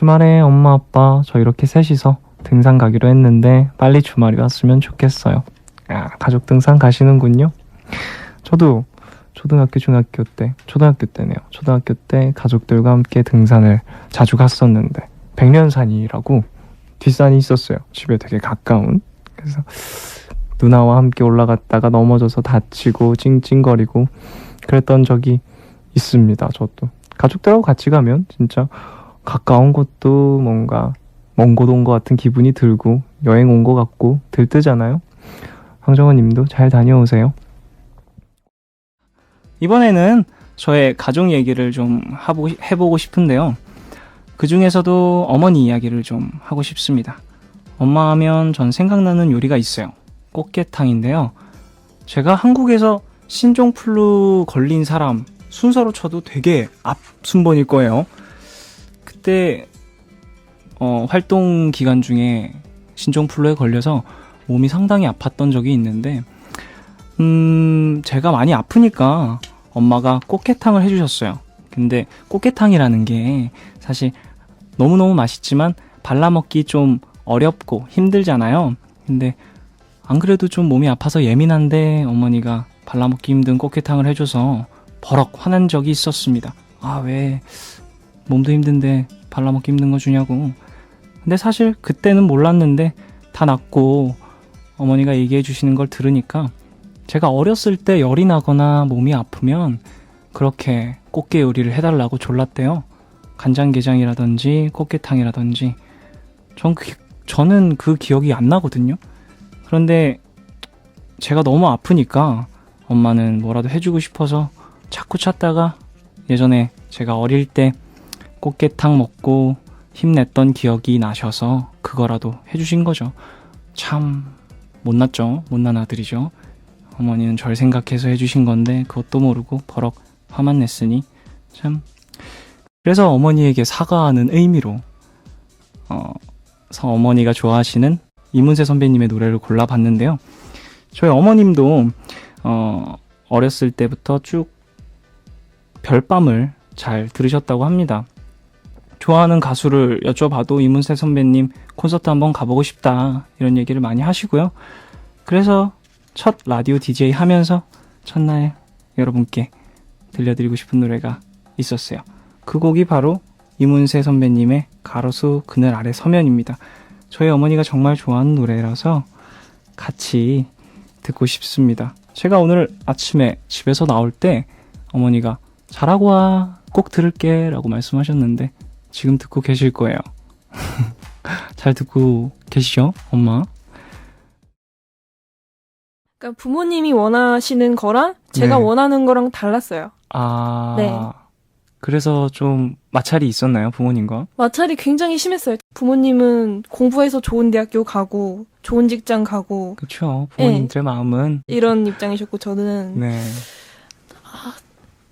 주말에 엄마 아빠 저 이렇게 셋이서 등산 가기로 했는데 빨리 주말이 왔으면 좋겠어요. 아, 가족 등산 가시는군요. 저도 초등학교 때네요. 초등학교 때 가족들과 함께 등산을 자주 갔었는데 백년산이라고 뒷산이 있었어요. 집에 되게 가까운. 그래서 누나와 함께 올라갔다가 넘어져서 다치고 찡찡거리고 그랬던 적이 있습니다. 저도 가족들하고 같이 가면 진짜 가까운 곳도 뭔가 먼 곳 온 것 같은 기분이 들고 여행 온 것 같고 들뜨잖아요. 황정원 님도 잘 다녀오세요. 이번에는 저의 가족 얘기를 좀 해보고 싶은데요. 그 중에서도 어머니 이야기를 좀 하고 싶습니다. 엄마 하면 전 생각나는 요리가 있어요. 꽃게탕인데요. 제가 한국에서 신종플루 걸린 사람 순서로 쳐도 되게 앞순번일 거예요. 그때 활동 기간 중에 신종플루에 걸려서 몸이 상당히 아팠던 적이 있는데 제가 많이 아프니까 엄마가 꽃게탕을 해주셨어요. 근데 꽃게탕이라는 게 사실 너무너무 맛있지만 발라먹기 좀 어렵고 힘들잖아요. 근데 안 그래도 좀 몸이 아파서 예민한데 어머니가 발라먹기 힘든 꽃게탕을 해줘서 버럭 화난 적이 있었습니다. 아, 왜 몸도 힘든데 발라먹기 힘든 거 주냐고. 근데 사실 그때는 몰랐는데 다 낫고 어머니가 얘기해 주시는 걸 들으니까 제가 어렸을 때 열이 나거나 몸이 아프면 그렇게 꽃게 요리를 해달라고 졸랐대요. 간장게장이라든지 꽃게탕이라든지 저는 그 기억이 안 나거든요. 그런데 제가 너무 아프니까 엄마는 뭐라도 해주고 싶어서 자꾸 찾다가 예전에 제가 어릴 때 꽃게탕 먹고 힘냈던 기억이 나셔서 그거라도 해주신 거죠. 참 못났죠. 못난 아들이죠. 어머니는 절 생각해서 해주신 건데 그것도 모르고 버럭 화만 냈으니 참. 그래서 어머니에게 사과하는 의미로 어머니가 좋아하시는 이문세 선배님의 노래를 골라봤는데요. 저희 어머님도 어렸을 때부터 쭉 별밤을 잘 들으셨다고 합니다. 좋아하는 가수를 여쭤봐도 이문세 선배님 콘서트 한번 가보고 싶다 이런 얘기를 많이 하시고요. 그래서 첫 라디오 DJ 하면서 첫날 여러분께 들려드리고 싶은 노래가 있었어요. 그 곡이 바로 이문세 선배님의 가로수 그늘 아래 서면입니다. 저희 어머니가 정말 좋아하는 노래라서 같이 듣고 싶습니다. 제가 오늘 아침에 집에서 나올 때 어머니가 잘하고 와, 꼭 들을게 라고 말씀하셨는데 지금 듣고 계실 거예요. 잘 듣고 계시죠, 엄마? 그러니까 부모님이 원하시는 거랑 제가 네. 원하는 거랑 달랐어요. 아, 네. 그래서 좀 마찰이 있었나요, 부모님과? 마찰이 굉장히 심했어요. 부모님은 공부해서 좋은 대학교 가고 좋은 직장 가고 그렇죠. 부모님들의 마음은 이런 입장이셨고 저는 네.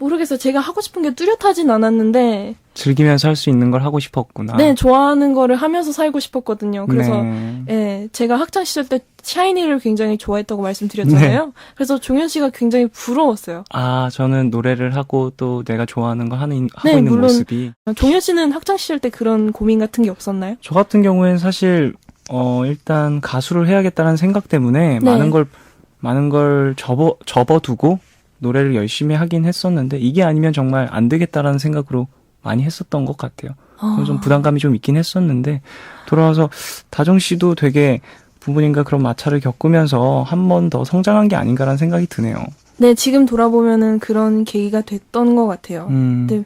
모르겠어요. 제가 하고 싶은 게 뚜렷하진 않았는데 즐기면서 할 수 있는 걸 하고 싶었구나. 네, 좋아하는 거를 하면서 살고 싶었거든요. 그래서 네. 예, 제가 학창 시절 때 샤이니를 굉장히 좋아했다고 말씀드렸잖아요. 네. 그래서 종현 씨가 굉장히 부러웠어요. 아, 저는 노래를 하고 또 내가 좋아하는 거 하고 네, 있는 물론 모습이. 종현 씨는 학창 시절 때 그런 고민 같은 게 없었나요? 저 같은 경우에는 사실 일단 가수를 해야겠다는 생각 때문에 네. 많은 걸 접어두고 노래를 열심히 하긴 했었는데 이게 아니면 정말 안 되겠다라는 생각으로 많이 했었던 것 같아요. 좀 부담감이 좀 있긴 했었는데 돌아와서 다정 씨도 되게 부모님과 그런 마찰을 겪으면서 한 번 더 성장한 게 아닌가라는 생각이 드네요. 네, 지금 돌아보면은 그런 계기가 됐던 것 같아요. 네,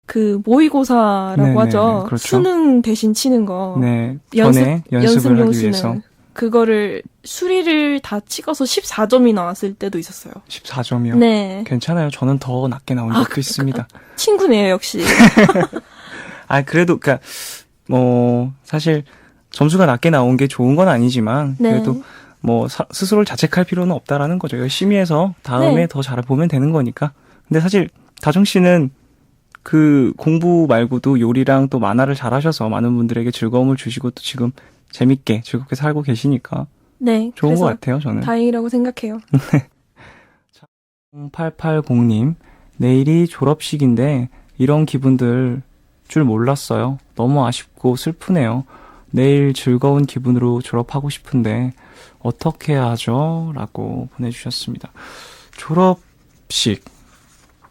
그 모의고사라고 네네, 하죠. 그렇죠. 수능 대신 치는 거. 네, 전에 연습을 하기 위해서. 그거를 수리를 다 찍어서 14점이 나왔을 때도 있었어요. 14점이요? 네. 괜찮아요. 저는 더 낮게 나온 적도 있습니다. 친구네요, 역시. 그래도, 사실, 점수가 낮게 나온 게 좋은 건 아니지만, 네. 그래도, 스스로를 자책할 필요는 없다라는 거죠. 열심히 해서 다음에 네. 더 잘보면 되는 거니까. 근데 사실, 다정 씨는 그 공부 말고도 요리랑 또 만화를 잘하셔서 많은 분들에게 즐거움을 주시고 또 지금 재밌게, 즐겁게 살고 계시니까. 네. 좋은 것 같아요, 저는. 다행이라고 생각해요. 0880님, 내일이 졸업식인데, 이런 기분들 줄 몰랐어요. 너무 아쉽고 슬프네요. 내일 즐거운 기분으로 졸업하고 싶은데 어떻게 해야 하죠? 라고 보내주셨습니다. 졸업식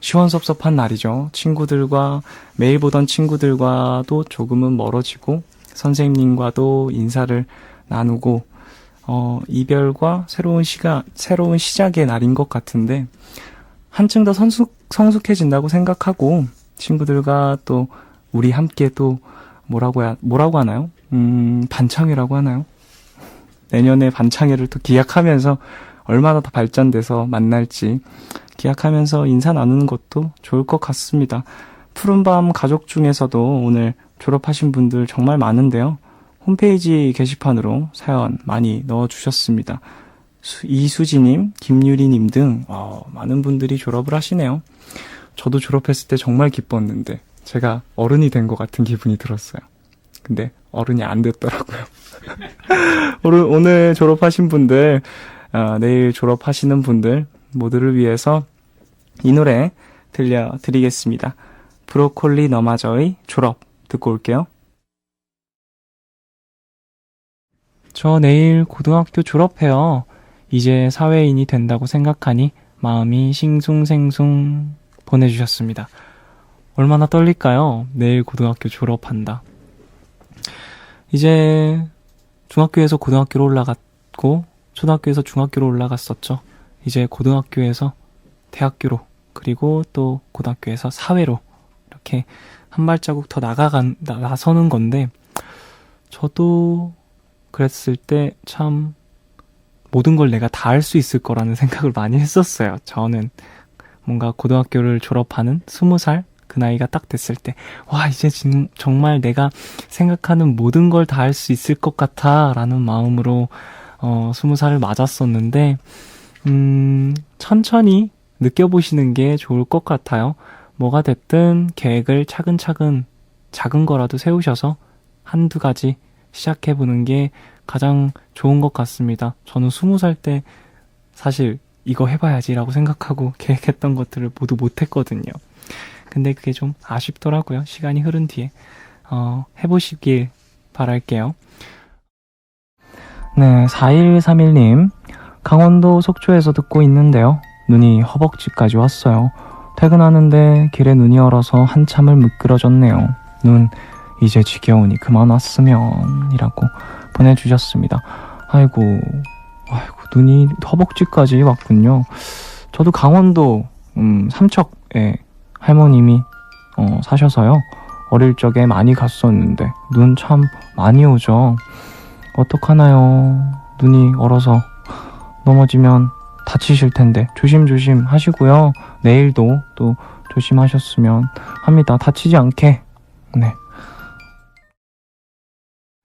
시원섭섭한 날이죠. 친구들과 매일 보던 친구들과도 조금은 멀어지고 선생님과도 인사를 나누고 이별과 새로운 시작의 날인 것 같은데 한층 더 성숙해진다고 생각하고 친구들과 또 우리 함께 또 뭐라고 하나요? 반창회라고 하나요? 내년에 반창회를 또 기약하면서 얼마나 더 발전돼서 만날지 기약하면서 인사 나누는 것도 좋을 것 같습니다. 푸른밤 가족 중에서도 오늘 졸업하신 분들 정말 많은데요. 홈페이지 게시판으로 사연 많이 넣어주셨습니다. 이수지님, 김유리님 등 많은 분들이 졸업을 하시네요. 저도 졸업했을 때 정말 기뻤는데 제가 어른이 된 것 같은 기분이 들었어요. 근데 어른이 안 됐더라고요. 오늘 졸업하신 분들, 내일 졸업하시는 분들 모두를 위해서 이 노래 들려드리겠습니다. 브로콜리 너마저의 졸업 듣고 올게요. 저 내일 고등학교 졸업해요. 이제 사회인이 된다고 생각하니 마음이 싱숭생숭 보내주셨습니다. 얼마나 떨릴까요? 내일 고등학교 졸업한다. 이제 중학교에서 고등학교로 올라갔고 초등학교에서 중학교로 올라갔었죠. 이제 고등학교에서 대학교로 그리고 또 고등학교에서 사회로 이렇게 한 발자국 더 나서는 건데 저도 그랬을 때 참 모든 걸 내가 다 할 수 있을 거라는 생각을 많이 했었어요. 저는 뭔가 고등학교를 졸업하는 20살 그 나이가 딱 됐을 때 와 이제 정말 내가 생각하는 모든 걸 다 할 수 있을 것 같아 라는 마음으로 20살을 맞았었는데 천천히 느껴보시는 게 좋을 것 같아요. 뭐가 됐든 계획을 차근차근 작은 거라도 세우셔서 한두 가지 시작해보는 게 가장 좋은 것 같습니다. 저는 20살 때 사실 이거 해봐야지라고 생각하고 계획했던 것들을 모두 못했거든요. 근데 그게 좀 아쉽더라고요. 시간이 흐른 뒤에 해보시길 바랄게요. 네, 4131님 강원도 속초에서 듣고 있는데요. 눈이 허벅지까지 왔어요. 퇴근하는데 길에 눈이 얼어서 한참을 미끄러졌네요. 눈 이제 지겨우니 그만 왔으면 이라고 보내주셨습니다. 아이고 눈이 허벅지까지 왔군요. 저도 강원도 삼척에 할머님이 사셔서요. 어릴 적에 많이 갔었는데 눈 참 많이 오죠. 어떡하나요? 눈이 얼어서 넘어지면 다치실 텐데 조심조심 하시고요. 내일도 또 조심하셨으면 합니다. 다치지 않게. 네.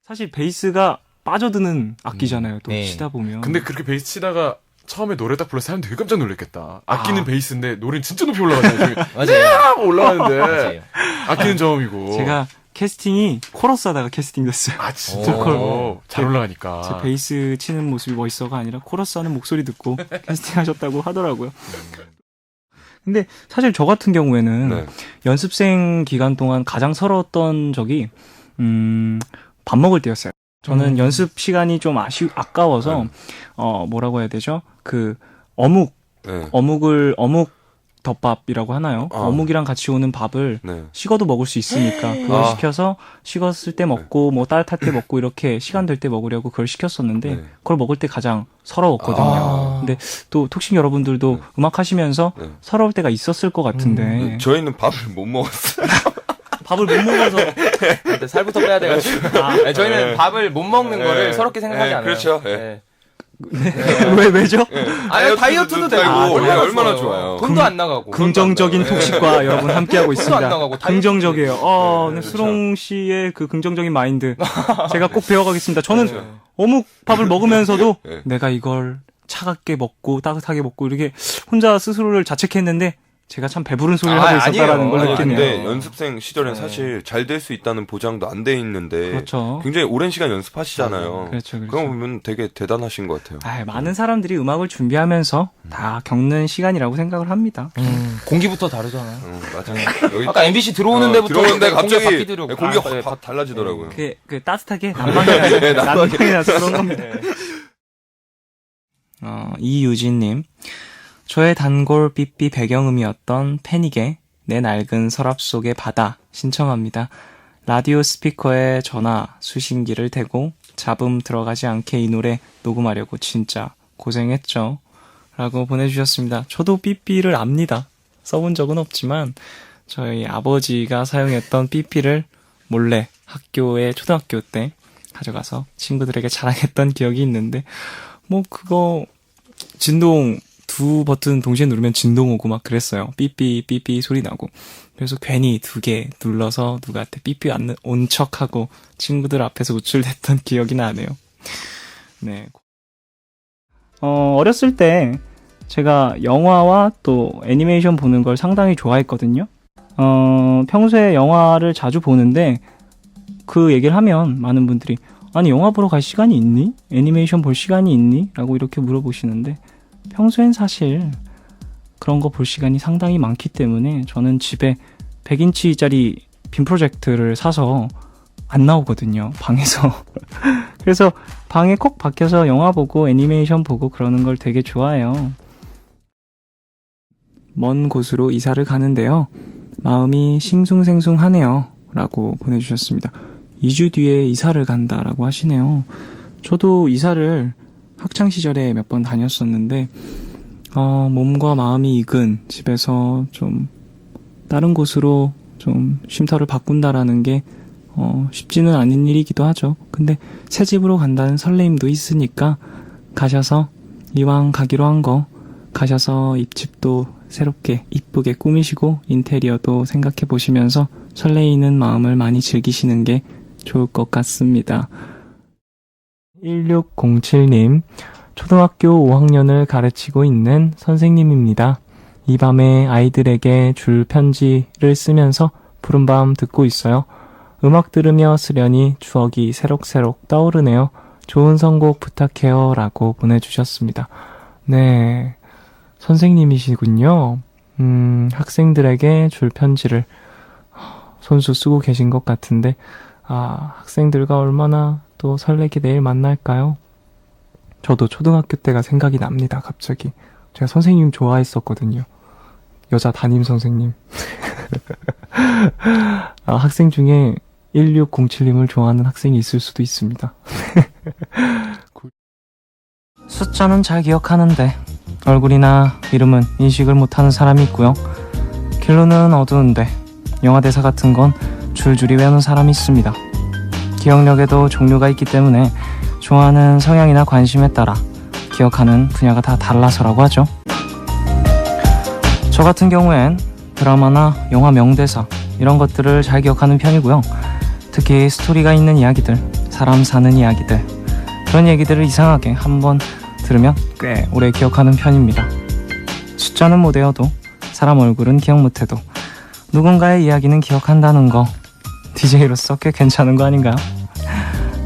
사실 베이스가 빠져드는 악기잖아요. 또 네. 치다 보면. 근데 그렇게 베이스 치다가 처음에 노래 딱 불러서 사람 되게 깜짝 놀랐겠다. 악기는 베이스인데 노래는 진짜 높이 올라가잖아요. 맞아요. 올라가는데 맞아요. 악기는 저음이고. 제가 캐스팅이 코러스 하다가 캐스팅 됐어요. 아 진짜 오. 잘 올라가니까. 제 베이스 치는 모습이 멋있어가 아니라 코러스 하는 목소리 듣고 캐스팅 하셨다고 하더라고요. 근데 사실 저 같은 경우에는 네. 연습생 기간 동안 가장 서러웠던 적이 밥 먹을 때였어요. 저는 연습 시간이 좀 아까워서 뭐라고 해야 되죠? 그 어묵 덮밥이라고 하나요? 어묵이랑 같이 오는 밥을 식어도 먹을 수 있으니까 그걸 시켜서 식었을 때 먹고 뭐 따뜻할 때 먹고 이렇게 시간 될 때 먹으려고 그걸 시켰었는데 그걸 먹을 때 가장 서러웠거든요. 근데 또 톡식 여러분들도 음악 하시면서 서러울 때가 있었을 것 같은데 저희는 밥을 못 먹었어요. 밥을 못 먹어서 근데 살부터 빼야 돼가지고. 네, 저희는 밥을 못 먹는 거를 서럽게 생각하지 않아요. 그렇죠. 네. 왜죠? 아니, 다이어트도 되고. 얼마나 좋아요. 돈도 안 나가고. 긍정적인 톡식과 여러분 함께하고 돈도 안 있습니다. 나가고. 긍정적이에요. 네, 그렇죠. 수롱 씨의 그 긍정적인 마인드 제가 꼭 배워가겠습니다. 저는 어묵 밥을 먹으면서도 내가 이걸 차갑게 먹고 따뜻하게 먹고 이렇게 혼자 스스로를 자책했는데 제가 참 배부른 소리를 하고 있었다라는 걸 아니, 느끼네요. 근데 연습생 시절엔 네. 사실 잘 될 수 있다는 보장도 안 돼 있는데 그렇죠. 굉장히 오랜 시간 연습하시잖아요. 그렇죠, 그런 그렇죠. 거 보면 되게 대단하신 것 같아요. 아, 많은 사람들이 음악을 준비하면서 다 겪는 시간이라고 생각을 합니다. 공기부터 다르잖아요. 맞아. 여기 아까 MBC 들어오는 데부터 들어오는데 공기가 갑자기 바뀌더라고요. 공기가 아, 확 달라지더라고요. 그 따뜻하게 난방이 네, 난방이. 나서 그런 겁니다. 이유진님, 저의 단골 삐삐 배경음이었던 패닉의 내 낡은 서랍 속의 바다 신청합니다. 라디오 스피커에 전화 수신기를 대고 잡음 들어가지 않게 이 노래 녹음하려고 진짜 고생했죠. 라고 보내주셨습니다. 저도 삐삐를 압니다. 써본 적은 없지만 저희 아버지가 사용했던 삐삐를 몰래 학교에 초등학교 때 가져가서 친구들에게 자랑했던 기억이 있는데 뭐 그거 진동 두 버튼 동시에 누르면 진동 오고 막 그랬어요. 삐삐 삐삐 소리 나고. 그래서 괜히 2개 눌러서 누구한테 삐삐 온 척하고 친구들 앞에서 우쭐댔던 기억이 나네요. 네. 어렸을 때 제가 영화와 또 애니메이션 보는 걸 상당히 좋아했거든요. 평소에 영화를 자주 보는데 그 얘기를 하면 많은 분들이 아니 영화 보러 갈 시간이 있니? 애니메이션 볼 시간이 있니? 라고 이렇게 물어보시는데 평소엔 사실 그런 거 볼 시간이 상당히 많기 때문에 저는 집에 100인치짜리 빔 프로젝트를 사서 안 나오거든요. 방에서. 그래서 방에 콕 박혀서 영화 보고 애니메이션 보고 그러는 걸 되게 좋아해요. 먼 곳으로 이사를 가는데요. 마음이 싱숭생숭하네요. 라고 보내주셨습니다. 2주 뒤에 이사를 간다라고 하시네요. 저도 이사를 학창시절에 몇 번 다녔었는데 몸과 마음이 익은 집에서 좀 다른 곳으로 좀 쉼터를 바꾼다라는 게 쉽지는 않은 일이기도 하죠. 근데 새 집으로 간다는 설레임도 있으니까 가셔서 이왕 가기로 한 거 가셔서 입집도 새롭게 이쁘게 꾸미시고 인테리어도 생각해 보시면서 설레이는 마음을 많이 즐기시는 게 좋을 것 같습니다. 1607님, 초등학교 5학년을 가르치고 있는 선생님입니다. 이 밤에 아이들에게 줄 편지를 쓰면서 푸른밤 듣고 있어요. 음악 들으며 쓰려니 추억이 새록새록 떠오르네요. 좋은 선곡 부탁해요. 라고 보내주셨습니다. 네, 선생님이시군요. 학생들에게 줄 편지를 손수 쓰고 계신 것 같은데 학생들과 얼마나 또 설레게 내일 만날까요? 저도 초등학교 때가 생각이 납니다. 갑자기 제가 선생님 좋아했었거든요. 여자 담임 선생님. 학생 중에 1607님을 좋아하는 학생이 있을 수도 있습니다. 숫자는 잘 기억하는데 얼굴이나 이름은 인식을 못하는 사람이 있고요. 길로는 어두운데 영화 대사 같은 건 줄줄이 외우는 사람이 있습니다. 기억력에도 종류가 있기 때문에 좋아하는 성향이나 관심에 따라 기억하는 분야가 다 달라서라고 하죠. 저 같은 경우엔 드라마나 영화 명대사 이런 것들을 잘 기억하는 편이고요. 특히 스토리가 있는 이야기들, 사람 사는 이야기들, 그런 얘기들을 이상하게 한번 들으면 꽤 오래 기억하는 편입니다. 숫자는 못 외워도 사람 얼굴은 기억 못해도 누군가의 이야기는 기억한다는 거 DJ로서 꽤 괜찮은 거 아닌가요?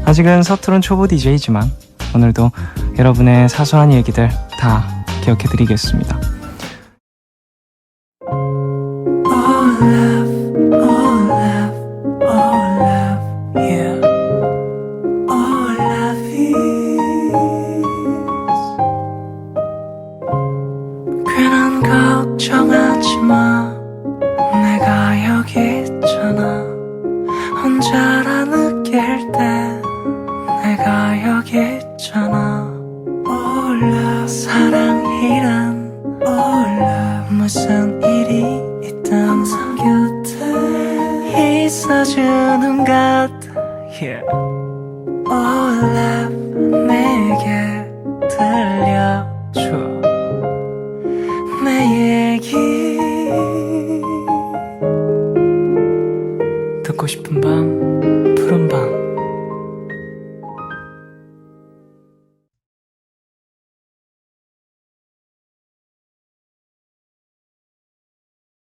아직은 서투른 초보 DJ지만 오늘도 여러분의 사소한 얘기들 다 기억해드리겠습니다. 괜한 걱정하지 마 내가 여기 있잖아 혼자라 느낄 때 내가 여기 있잖아 몰라 사랑이란 몰라 무슨 일이 있든 항상 곁에 있어주는 것 yeah. All love